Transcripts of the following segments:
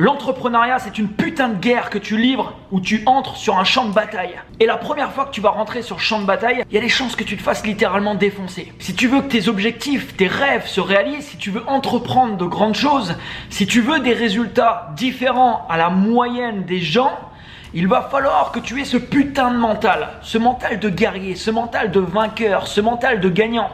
L'entrepreneuriat, c'est une putain de guerre que tu livres où tu entres sur un champ de bataille. Et la première fois que tu vas rentrer sur le champ de bataille, il y a des chances que tu te fasses littéralement défoncer. Si tu veux que tes objectifs, tes rêves se réalisent, si tu veux entreprendre de grandes choses, si tu veux des résultats différents à la moyenne des gens, il va falloir que tu aies ce putain de mental, ce mental de guerrier, ce mental de vainqueur, ce mental de gagnant,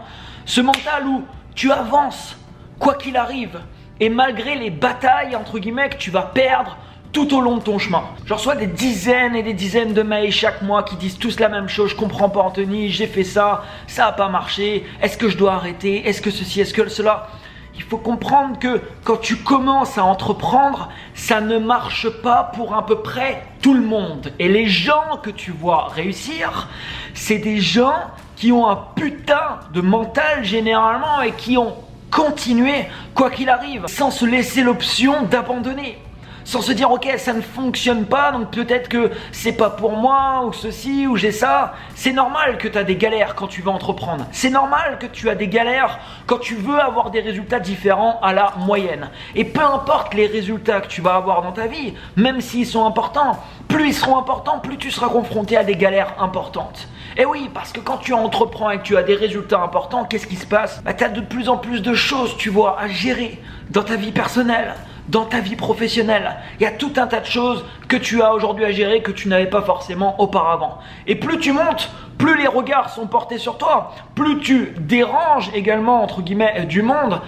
ce mental où tu avances, quoi qu'il arrive. Et malgré les batailles, entre guillemets, que tu vas perdre tout au long de ton chemin. Je reçois des dizaines et des dizaines de mails chaque mois qui disent tous la même chose. Je comprends pas Anthony, j'ai fait ça, ça n'a pas marché. Est-ce que je dois arrêter? Est-ce que ceci, est-ce que cela? Il faut comprendre que quand tu commences à entreprendre, ça ne marche pas pour à peu près tout le monde. Et les gens que tu vois réussir, c'est des gens qui ont un putain de mental généralement et qui ont continuer quoi qu'il arrive, sans se laisser l'option d'abandonner, sans se dire ok ça ne fonctionne pas donc peut-être que c'est pas pour moi ou ceci ou j'ai ça. C'est normal que tu as des galères quand tu veux entreprendre, c'est normal que tu as des galères quand tu veux avoir des résultats différents à la moyenne. Et peu importe les résultats que tu vas avoir dans ta vie, même s'ils sont importants, plus ils seront importants, plus tu seras confronté à des galères importantes. Et oui, parce que quand tu entreprends et que tu as des résultats importants, qu'est-ce qui se passe? Tu as de plus en plus de choses, tu vois, à gérer dans ta vie personnelle, dans ta vie professionnelle. Il y a tout un tas de choses que tu as aujourd'hui à gérer que tu n'avais pas forcément auparavant. Et plus tu montes, plus les regards sont portés sur toi, plus tu déranges également, entre guillemets, du monde,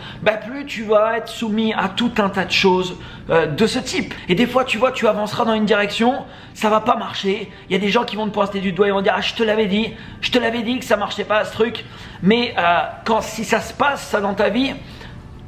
plus tu vas être soumis à tout un tas de choses de ce type. Et des fois, tu vois, tu avanceras dans une direction, ça va pas marcher. Il y a des gens qui vont te pointer du doigt et vont dire « Ah, je te l'avais dit que ça marchait pas ce truc. » Mais si ça se passe, ça dans ta vie,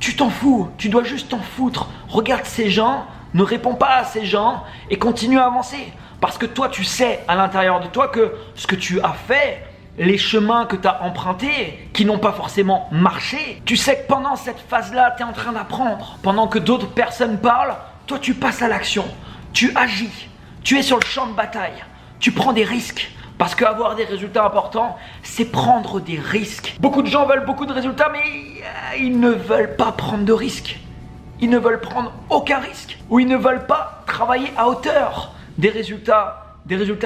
tu t'en fous, tu dois juste t'en foutre. Regarde ces gens, ne réponds pas à ces gens et continue à avancer. Parce que toi, tu sais à l'intérieur de toi que ce que tu as fait, les chemins que tu as empruntés, qui n'ont pas forcément marché, tu sais que pendant cette phase-là, tu es en train d'apprendre. Pendant que d'autres personnes parlent, toi, tu passes à l'action. Tu agis. Tu es sur le champ de bataille. Tu prends des risques. Parce qu'avoir des résultats importants, c'est prendre des risques. Beaucoup de gens veulent beaucoup de résultats, mais ils ne veulent pas prendre de risques. Ils ne veulent prendre aucun risque. Ou ils ne veulent pas travailler à hauteur des résultats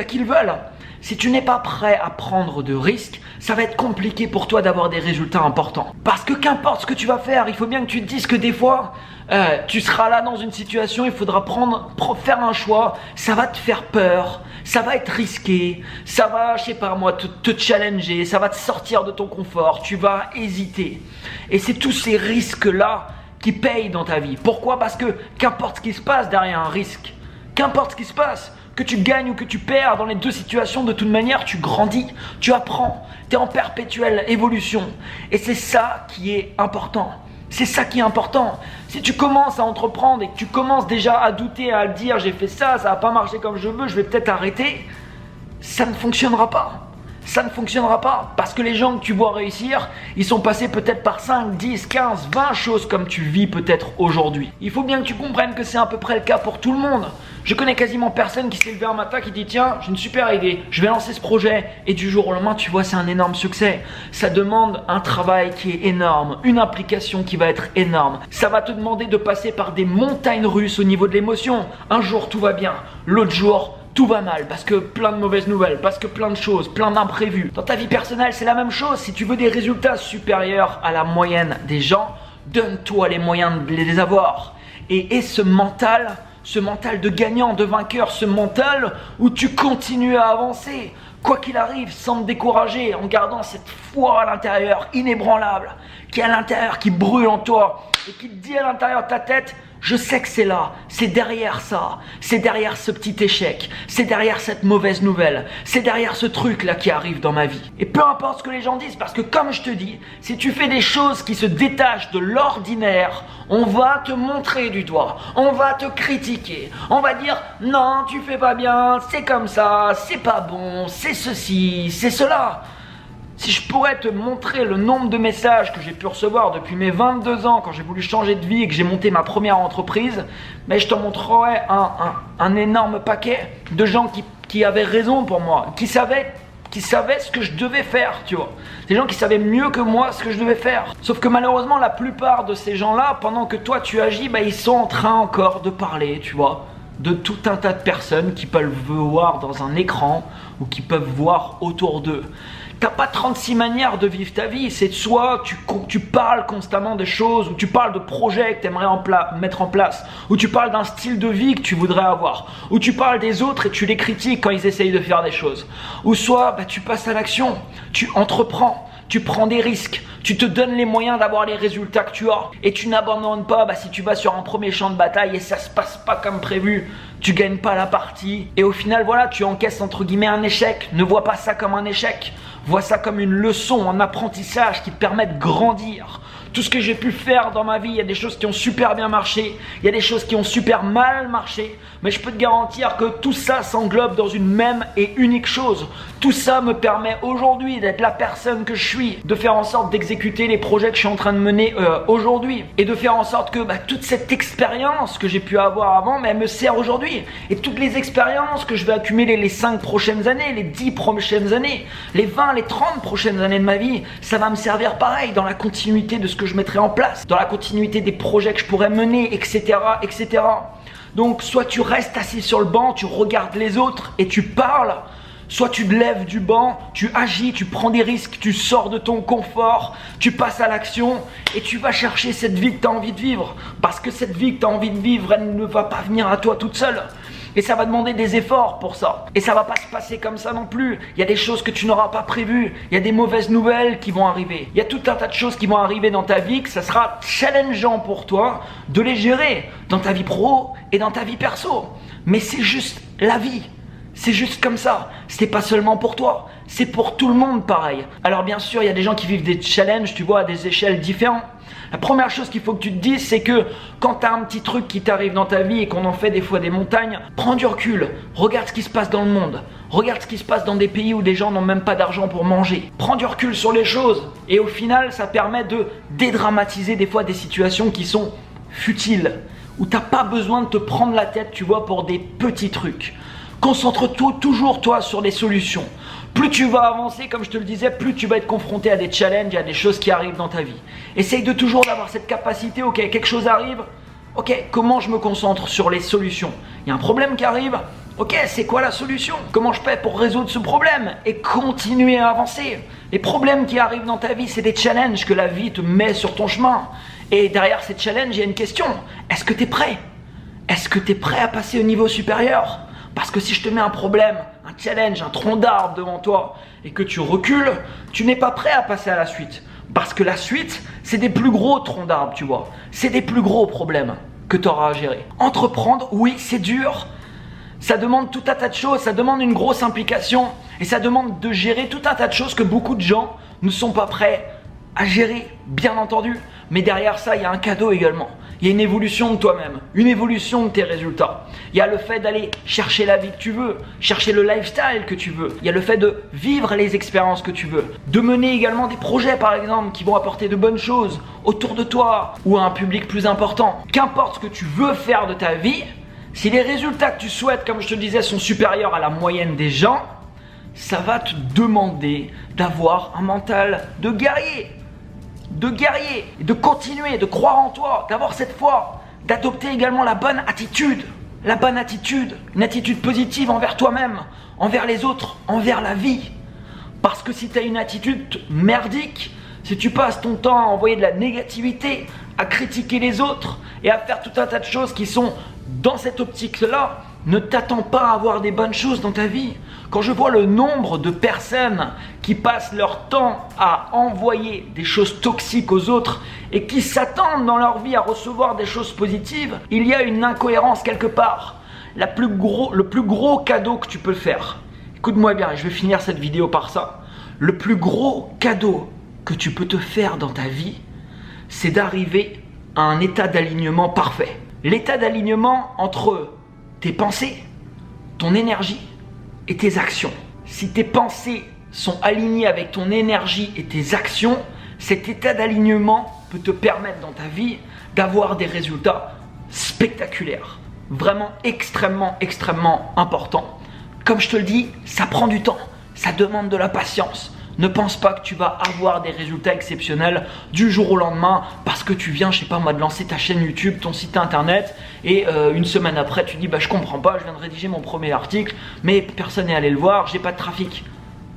qu'ils veulent. Si tu n'es pas prêt à prendre de risques, ça va être compliqué pour toi d'avoir des résultats importants. Parce que qu'importe ce que tu vas faire, il faut bien que tu te dises que des fois, tu seras là dans une situation, il faudra faire un choix, ça va te faire peur, ça va être risqué, ça va, je sais pas moi, te challenger, ça va te sortir de ton confort, tu vas hésiter. Et c'est tous ces risques-là qui payent dans ta vie. Pourquoi? Parce que qu'importe ce qui se passe derrière un risque, qu'importe ce qui se passe, que tu gagnes ou que tu perds, dans les deux situations, de toute manière, tu grandis, tu apprends, tu es en perpétuelle évolution. Et c'est ça qui est important. C'est ça qui est important. Si tu commences à entreprendre et que tu commences déjà à douter, à dire j'ai fait ça, ça n'a pas marché comme je veux, je vais peut-être arrêter, ça ne fonctionnera pas. Ça ne fonctionnera pas parce que les gens que tu vois réussir, ils sont passés peut-être par 5, 10, 15, 20 choses comme tu vis peut-être aujourd'hui. Il faut bien que tu comprennes que c'est à peu près le cas pour tout le monde. Je connais quasiment personne qui s'est levé un matin qui dit tiens, j'ai une super idée, je vais lancer ce projet et du jour au lendemain, tu vois, c'est un énorme succès. Ça demande un travail qui est énorme, une implication qui va être énorme. Ça va te demander de passer par des montagnes russes au niveau de l'émotion. Un jour tout va bien, l'autre jour tout va mal parce que plein de mauvaises nouvelles, parce que plein de choses, plein d'imprévus. Dans ta vie personnelle, c'est la même chose. Si tu veux des résultats supérieurs à la moyenne des gens, donne-toi les moyens de les avoir. Et ce mental de gagnant, de vainqueur, ce mental où tu continues à avancer, quoi qu'il arrive, sans te décourager, en gardant cette foi à l'intérieur, inébranlable, qui est à l'intérieur, qui brûle en toi, et qui te dit à l'intérieur de ta tête, je sais que c'est là, c'est derrière ça, c'est derrière ce petit échec, c'est derrière cette mauvaise nouvelle, c'est derrière ce truc-là qui arrive dans ma vie. Et peu importe ce que les gens disent, parce que comme je te dis, si tu fais des choses qui se détachent de l'ordinaire, on va te montrer du doigt, on va te critiquer, on va dire non, tu fais pas bien, c'est comme ça, c'est pas bon, c'est ceci, c'est cela. Si je pourrais te montrer le nombre de messages que j'ai pu recevoir depuis mes 22 ans quand j'ai voulu changer de vie et que j'ai monté ma première entreprise, mais je te montrerais un énorme paquet de gens qui avaient raison pour moi, qui savaient qui savaient ce que je devais faire, tu vois. Des gens qui savaient mieux que moi ce que je devais faire. Sauf que malheureusement, la plupart de ces gens-là, pendant que toi tu agis, bah, ils sont en train encore de parler, tu vois, de tout un tas de personnes qui peuvent voir dans un écran ou qui peuvent voir autour d'eux. T'as pas 36 manières de vivre ta vie, c'est soit tu parles constamment des choses, ou tu parles de projets que tu aimerais mettre en place, ou tu parles d'un style de vie que tu voudrais avoir, ou tu parles des autres et tu les critiques quand ils essayent de faire des choses, ou soit bah, tu passes à l'action, tu entreprends, tu prends des risques, tu te donnes les moyens d'avoir les résultats que tu as, et tu n'abandonnes pas bah, si tu vas sur un premier champ de bataille et ça se passe pas comme prévu, tu gagnes pas la partie, et au final voilà, tu encaisses entre guillemets un échec. Ne vois pas ça comme un échec, vois ça comme une leçon, un apprentissage qui te permet de grandir. Tout ce que j'ai pu faire dans ma vie, il y a des choses qui ont super bien marché, il y a des choses qui ont super mal marché, mais je peux te garantir que tout ça s'englobe dans une même et unique chose. Tout ça me permet aujourd'hui d'être la personne que je suis, de faire en sorte d'exécuter les projets que je suis en train de mener aujourd'hui, et de faire en sorte que bah, toute cette expérience que j'ai pu avoir avant, mais elle me sert aujourd'hui. Et toutes les expériences que je vais accumuler les 5 prochaines années, les 10 prochaines années, les 20, les 30 prochaines années de ma vie, ça va me servir pareil dans la continuité de ce que je mettrai en place, dans la continuité des projets que je pourrais mener, etc., etc. Donc, soit tu restes assis sur le banc, tu regardes les autres et tu parles, soit tu te lèves du banc, tu agis, tu prends des risques, tu sors de ton confort, tu passes à l'action et tu vas chercher cette vie que tu as envie de vivre. Parce que cette vie que tu as envie de vivre, elle ne va pas venir à toi toute seule. Et ça va demander des efforts pour ça. Et ça va pas se passer comme ça non plus. Il y a des choses que tu n'auras pas prévues. Il y a des mauvaises nouvelles qui vont arriver. Il y a tout un tas de choses qui vont arriver dans ta vie que ça sera challengeant pour toi de les gérer dans ta vie pro et dans ta vie perso. Mais c'est juste la vie. C'est juste comme ça. C'est pas seulement pour toi. C'est pour tout le monde pareil. Alors bien sûr, il y a des gens qui vivent des challenges, tu vois, à des échelles différentes. La première chose qu'il faut que tu te dises, c'est que quand tu as un petit truc qui t'arrive dans ta vie et qu'on en fait des fois des montagnes, prends du recul, regarde ce qui se passe dans le monde, regarde ce qui se passe dans des pays où des gens n'ont même pas d'argent pour manger. Prends du recul sur les choses et au final, ça permet de dédramatiser des fois des situations qui sont futiles, où tu n'as pas besoin de te prendre la tête, tu vois, pour des petits trucs. Concentre-toi toujours, toi, sur des solutions. Plus tu vas avancer, comme je te le disais, plus tu vas être confronté à des challenges, à des choses qui arrivent dans ta vie. Essaye de toujours d'avoir cette capacité, ok, quelque chose arrive, ok, comment je me concentre sur les solutions? Il y a un problème qui arrive, ok, c'est quoi la solution? Comment je fais pour résoudre ce problème? Et continuer à avancer. Les problèmes qui arrivent dans ta vie, c'est des challenges que la vie te met sur ton chemin. Et derrière ces challenges, il y a une question. Est-ce que tu es prêt? Est-ce que tu es prêt à passer au niveau supérieur? Parce que si je te mets un problème, un challenge, un tronc d'arbre devant toi et que tu recules, tu n'es pas prêt à passer à la suite. Parce que la suite, c'est des plus gros troncs d'arbre, tu vois. C'est des plus gros problèmes que tu auras à gérer. Entreprendre, oui, c'est dur. Ça demande tout un tas de choses, ça demande une grosse implication et ça demande de gérer tout un tas de choses que beaucoup de gens ne sont pas prêts à gérer, bien entendu. Mais derrière ça, il y a un cadeau également. Il y a une évolution de toi-même, une évolution de tes résultats. Il y a le fait d'aller chercher la vie que tu veux, chercher le lifestyle que tu veux. Il y a le fait de vivre les expériences que tu veux. De mener également des projets, par exemple, qui vont apporter de bonnes choses autour de toi ou à un public plus important. Qu'importe ce que tu veux faire de ta vie, si les résultats que tu souhaites, comme je te le disais, sont supérieurs à la moyenne des gens, ça va te demander d'avoir un mental de guerrier. Et de continuer, de croire en toi, d'avoir cette foi, d'adopter également la bonne attitude, une attitude positive envers toi-même, envers les autres, envers la vie. Parce que si tu as une attitude merdique, si tu passes ton temps à envoyer de la négativité, à critiquer les autres et à faire tout un tas de choses qui sont dans cette optique-là, ne t'attends pas à avoir des bonnes choses dans ta vie. Quand je vois le nombre de personnes qui passent leur temps à envoyer des choses toxiques aux autres et qui s'attendent dans leur vie à recevoir des choses positives, il y a une incohérence quelque part. Le plus gros cadeau que tu peux faire, écoute-moi bien, je vais finir cette vidéo par ça. Le plus gros cadeau que tu peux te faire dans ta vie, c'est d'arriver à un état d'alignement parfait. L'état d'alignement entre tes pensées, ton énergie et tes actions. Si tes pensées sont alignées avec ton énergie et tes actions, cet état d'alignement peut te permettre dans ta vie d'avoir des résultats spectaculaires. Vraiment extrêmement important. Comme je te le dis, ça prend du temps. Ça demande de la patience. Ne pense pas que tu vas avoir des résultats exceptionnels du jour au lendemain parce que tu viens, je sais pas moi, de lancer ta chaîne YouTube, ton site internet et une semaine après tu dis bah je comprends pas, je viens de rédiger mon premier article mais personne n'est allé le voir, j'ai pas de trafic.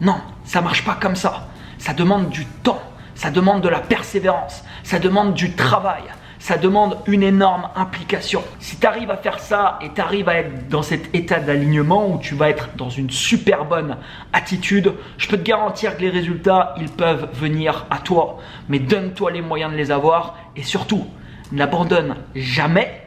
Non, ça marche pas comme ça. Ça demande du temps, ça demande de la persévérance, ça demande du travail. Ça demande une énorme implication. Si tu arrives à faire ça et tu arrives à être dans cet état d'alignement où tu vas être dans une super bonne attitude, je peux te garantir que les résultats, ils peuvent venir à toi. Mais donne-toi les moyens de les avoir et surtout, n'abandonne jamais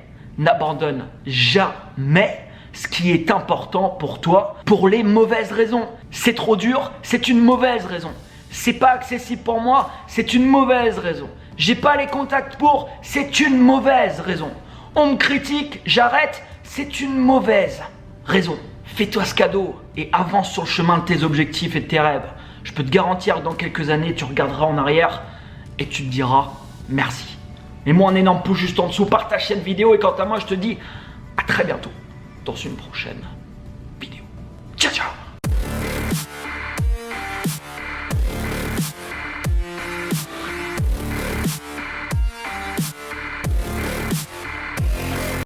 ce qui est important pour toi pour les mauvaises raisons. C'est trop dur, c'est une mauvaise raison. C'est pas accessible pour moi, c'est une mauvaise raison. J'ai pas les contacts pour, c'est une mauvaise raison. On me critique, j'arrête, c'est une mauvaise raison. Fais-toi ce cadeau et avance sur le chemin de tes objectifs et de tes rêves. Je peux te garantir que dans quelques années, tu regarderas en arrière et tu te diras merci. Mets-moi un énorme pouce juste en dessous, partage cette vidéo et quant à moi, je te dis à très bientôt dans une prochaine